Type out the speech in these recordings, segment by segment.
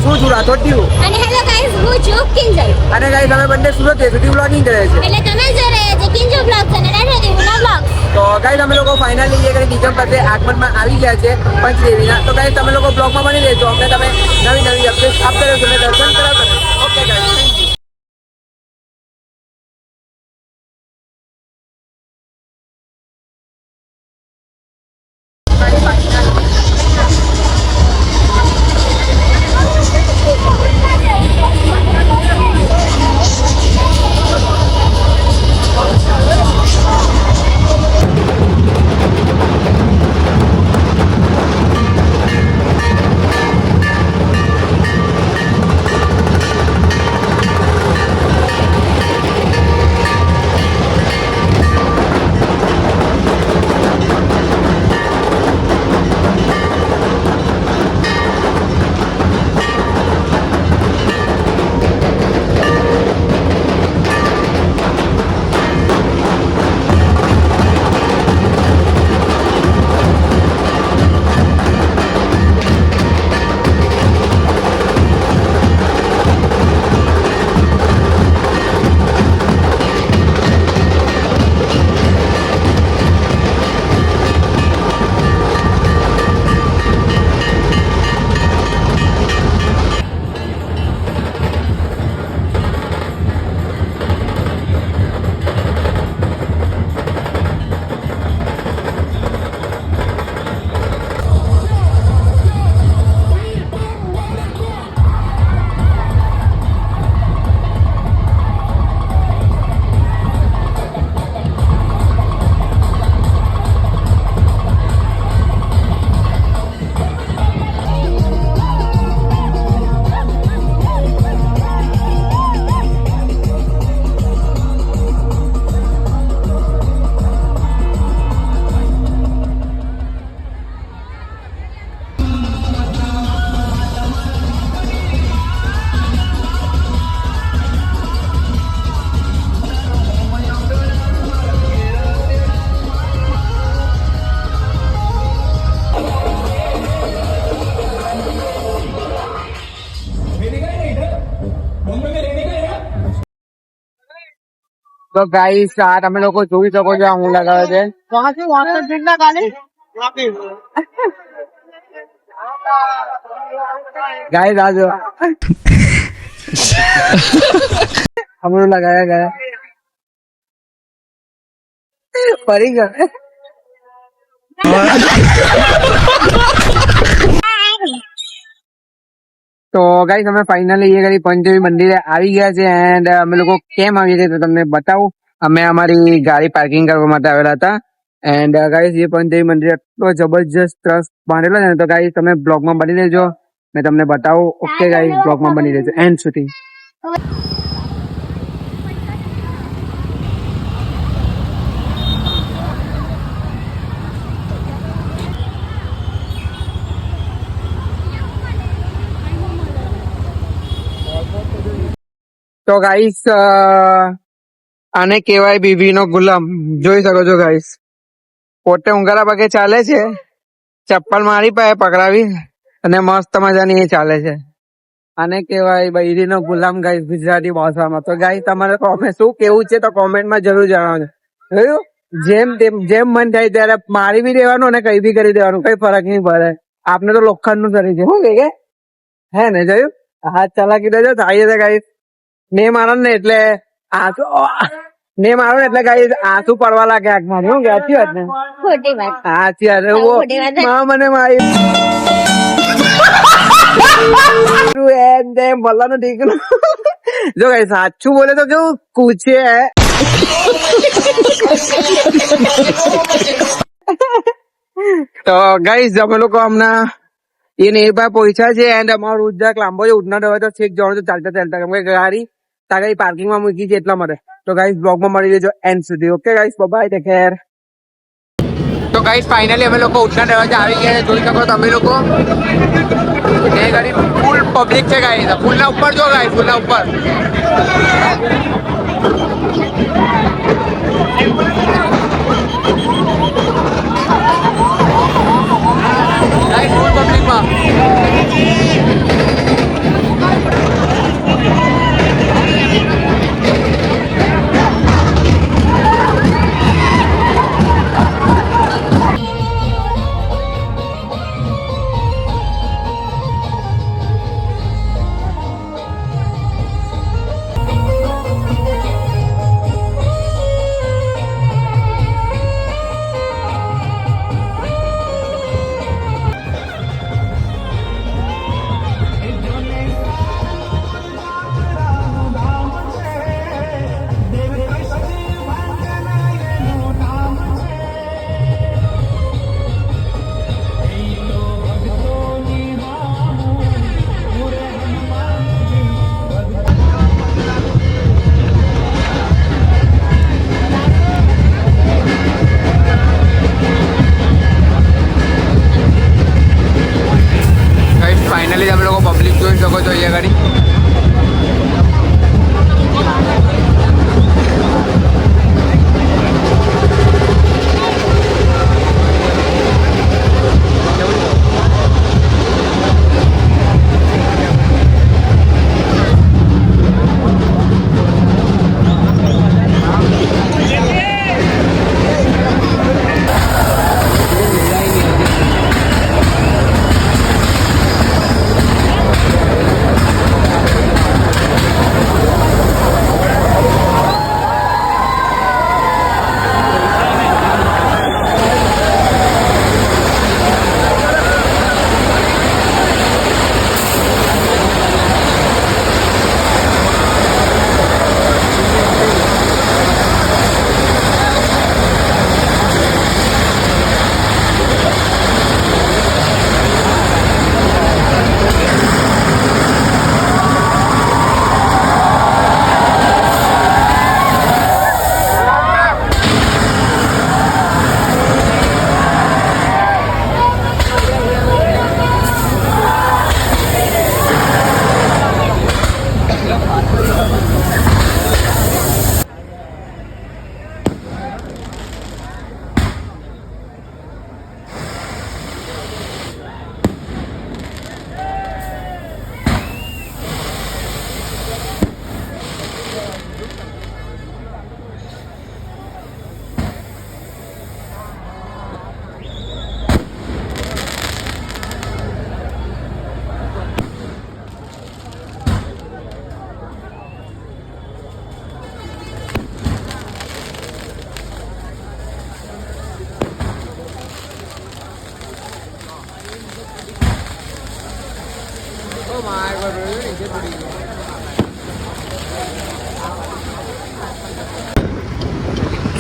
શું છું રાઠોડ અને હેલો ગાઈસ હું છું કિંજલ અને ગાઈસ અમે બંને સુરત સુધી વ્લોગિંગ કરે છે એટલે તમે જો રહ્યા છો કિંજલ બ્લોગ્સ અને રાઠોડ બ્લોગ્સ તો ગાઈસ અમે લોકો ફાઇનલી એ કરી નિગમ પાસે આગમનમાં આવી ગયા છે પંચદેવીના તો ગાઈસ તમે લોકો બ્લોગમાં બની રહેજો અમને તમે નવી નવી અપડેટ આપતા રહેજો અને દર્શન કરાવતા રહેજો ઓકે ગાઈસ થેન્ક યુ તો ગાઈસ આ તમે લોકો જોઈ શકો છો હું લગાવે છે ગાઈસ આ જો हम लोग लगाया गया परी गए તો ગાઈસ અમે ફાઇનલી એ કરી પંચદેવી મંદિરે આવી ગયા છે એન્ડ અમે લોકો કેમ આવી ગયા તો તમને બતાવું અમે અમારી ગાડી પાર્કિંગ કરવા માટે આવેલા હતા એન્ડ ગાઈસ એ પંચદેવી મંદિર એટલો જબરજસ્ત ટ્રસ્ટ બાંધેલો છે ને તો ગાઈસ તમે બ્લોગમાં બની રહેજો મેં તમને બતાવું ઓકે ગાઈસ બ્લોગમાં બની રહેજો એન્ડ સુધી તો ગાઈસ આને કહેવાય બીબી નો ગુલામ જોઈ શકો છો ગાઈસ પોતે ઉંગારા પગે ચાલે છે ચપ્પલ મારી પાસે પકડાવી અને મસ્ત મજાની એ ચાલે છે આને કહેવાય બૈરી નો ગુલામ ગાઈસ ગુજરાતી ભાષામાં તો ગાઈસ તમારે શું કેવું છે તો કોમેન્ટમાં જરૂર જણાવજો જોયું જેમ મન થાય ત્યારે મારી બી દેવાનું અને કઈ બી કરી દેવાનું કઈ ફરક નહીં પડે આપને તો લોખંડ નું શરીર છે શું કે હે ને જોયું હાથ ચલાકી દેજો થાય છે ગાઈસ ને મારો ને એટલે આંસુ ને મારો ને એટલે ગાઈસ આંસુ પડવા લાગે આંખમાં શું કે સાચી વાત ને ખોટી વાત સાચી વાત મને મારી ભલા નું ઠીક જો ગાઈસ સાચું બોલે તો કેવું કૂચે તો ગાઈસ અમે લોકો હમણાં એ નેરબા પહોંચ્યા છે એન્ડ અમારો ઉજ્જાક લાંબો છે ઉડના ડવા તો છેક જવાનું તો ચાલતા ચાલતા કેમ કે ગાડી તારી પાર્કિંગ માં મૂકી છે એટલા માટે તો ગાઈસ બ્લોગ માં મળી લેજો એન્ડ સુધી okay guys bye take care તો ગાઈસ ફાઇનલી અમે લોકો ઉડના ડવા આવી ગયા જોઈ શકો તમે લોકો એ ગાડી ફૂલ પબ્લિક છે ગાઈસ ફૂલ ના ઉપર જો ગાઈસ ફૂલ ના ઉપર ગાઈસ ફૂલ પબ્લિક માં ફાઇનલી તમે લોકો પબ્લિક જોઈ શકો છો અહીંયા આગળ.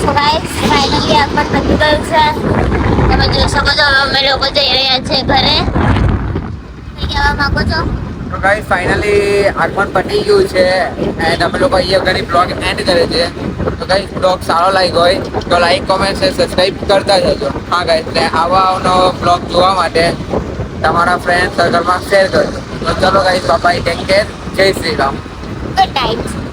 So guys, finally આગમન પતી ગયું છે. તમે જોઈ શકો છો હવે અમે લોકો જઈ રહ્યા છે ઘરે. શું કહેવા માંગો છો? તો ગાઈસ ફાઇનલી આગમન પતી ગયું છે એન્ડ અમે લોકો અહીંયા ઘણી બ્લોગ એન્ડ કરે છે. તો ગાઈસ બ્લોગ સારો લાગ્યો હોય તો લાઈક કોમેન્ટ અને સબસ્ક્રાઇબ કરતા જજો. હા ગાઈસ, ને આવા નવો બ્લોગ જોવા માટે તમારા ફ્રેન્ડ સર્કલમાં શેર કરજો. તો ચલો guys, bye bye, take care, જય શ્રી રામ. Good night.